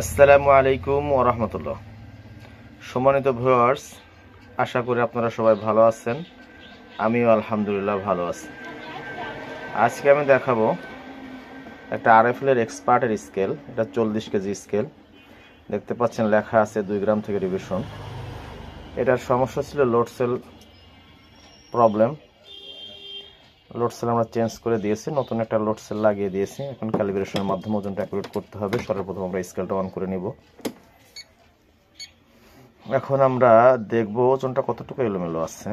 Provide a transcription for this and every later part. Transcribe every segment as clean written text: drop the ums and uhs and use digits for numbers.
আসসালামু আলাইকুম ওয়া রাহমাতুল্লাহ। সম্মানিত ভিউয়ার্স, আশা করি আপনারা সবাই ভালো আছেন। আমিও আলহামদুলিল্লাহ ভালো আছি। আজকে আমি দেখাবো একটা আরএফএল এর এক্সপার্টের স্কেল। এটা 40 কেজি স্কেল। দেখতে পাচ্ছেন লেখা আছে 2 গ্রাম থেকে রিভিশন। এটার সমস্যা ছিল load cell problem. Load cell আমরা চেঞ্জ করে দিয়েছি, নতুন একটা লোড সেল লাগিয়ে দিয়েছি। এখন ক্যালিব্রেশনের মাধ্যমে ওজনটা অ্যাকুরেট করতে হবে। সর্বপ্রথম আমরা স্কেলটা অন করে নিব। এখন আমরা দেখব ওজনটা কতটুকু এলোমেলো আছে।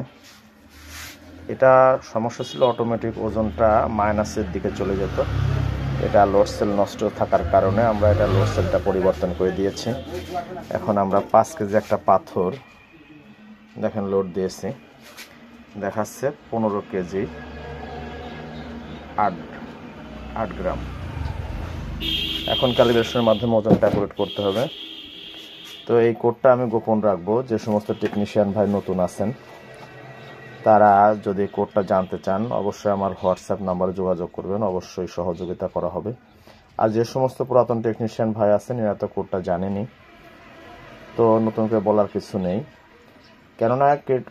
এটা সমস্যা ছিল অটোমেটিক ওজনটা মাইনাসের দিকে চলে যেত। এটা লোড সেল নষ্ট থাকার কারণে আমরা এটা লোড সেলটা পরিবর্তন করে দিয়েছি। এখন আমরা 5 কেজি একটা পাথর দেখেন লোড দিয়েছি, দেখাচ্ছে 15 কেজি 8 গ্রাম। এখন ক্যালিব্রেশনের মাধ্যমে ওজনটা অ্যাকুরেট করতে হবে। তো এই কোডটা আমি গোপন রাখবো। যে সমস্ত টেকনিশিয়ান ভাই নতুন আছেন তারা যদি কোডটা জানতে চান অবশ্যই আমার হোয়াটসঅ্যাপ নাম্বারে যোগাযোগ করবেন, অবশ্যই সহযোগিতা করা হবে। আর যে সমস্ত পুরাতন টেকনিশিয়ান ভাই আছেন এরা তো কোডটা জানেনি, তো নতুন করে বলার কিছু নেই। কেননা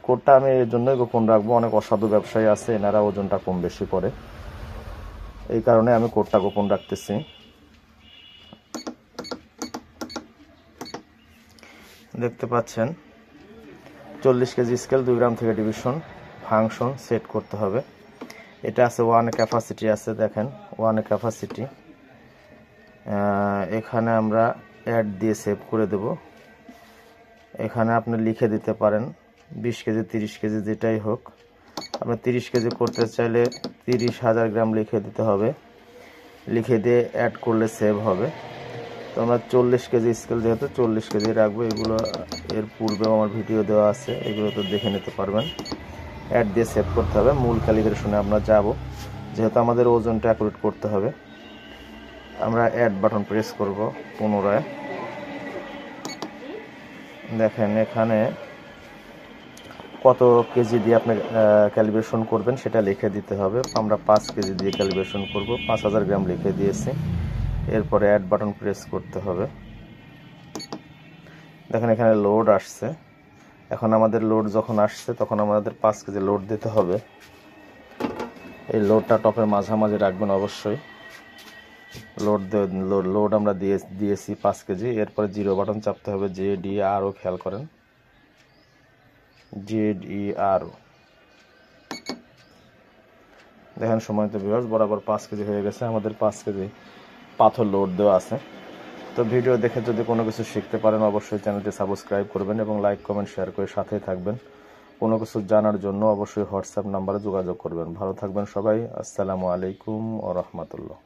কোডটা আমি এর জন্যই গোপন রাখবো। অনেক অসাধু ব্যবসায়ী আছে, এনারা ওজনটা কম বেশি করে, এই কারণে আমি কোডটা গোপন রাখতেছি। দেখতে পাচ্ছেন 40 কেজি স্কেল 2 গ্রাম থেকে ডিভিশন ফাংশন সেট করতে হবে। এটা আছে 1 ক্যাপাসিটি আছে, দেখেন 1 ক্যাপাসিটি। এখানে আমরা অ্যাড দিয়ে সেভ করে দেব। এখানে আপনি লিখে দিতে পারেন 20 কেজি 30 কেজি যেটাই হোক। আপনি 30 কেজি করতে চাইলে 30,000 গ্রাম লিখে দিতে হবে, লিখে দিয়ে অ্যাড করলে সেভ হবে। তো আমরা 40 কেজি স্কেল যেহেতু 40 কেজি রাখবো। এগুলো এর পূর্বেও আমার ভিডিও দেওয়া আছে, এগুলো তো দেখে নিতে পারবেন। অ্যাড দিয়ে সেভ করতে হবে। মূল ক্যালিব্রেশনে আমরা যাব, যেহেতু আমাদের ওজনটা অ্যাকুরেট করতে হবে। আমরা অ্যাড বাটন প্রেস করব পুনরায়। দেখেন এখানে কত কেজি দিয়ে আপনি ক্যালিব্রেশন করবেন সেটা লিখে দিতে হবে। আমরা 5 কেজি দিয়ে ক্যালিব্রেশন করব, 5000 গ্রাম লিখে দিয়েছি। এরপরে অ্যাড বাটন প্রেস করতে হবে। দেখেন এখানে লোড আসছে। এখন আমাদের লোড যখন আসছে তখন আমাদের 5 কেজি লোড দিতে হবে। এই লোডটা টপের মাঝামাঝি রাখবেন অবশ্যই। লোড আমরা দিয়েছি 5 কেজি। এরপরে জিরো বাটন চাপতে হবে, ZERO খেয়াল করেন, ZERO। দেখেন সম্মানিত ভিউয়ার্স, বরাবর 5 কেজি হয়ে গেছে। আমাদের 5 কেজি পাথর লোড দেওয়া আছে। তো ভিডিও দেখে যদি কোনো কিছু শিখতে পারেন অবশ্যই চ্যানেলটি সাবস্ক্রাইব করবেন এবং লাইক কমেন্ট শেয়ার করে সাথেই থাকবেন। কোনো কিছু জানার জন্য অবশ্যই হোয়াটসঅ্যাপ নাম্বারে যোগাযোগ করবেন। ভালো থাকবেন সবাই। আসসালামু আলাইকুম ওয়া রাহমাতুল্লাহ।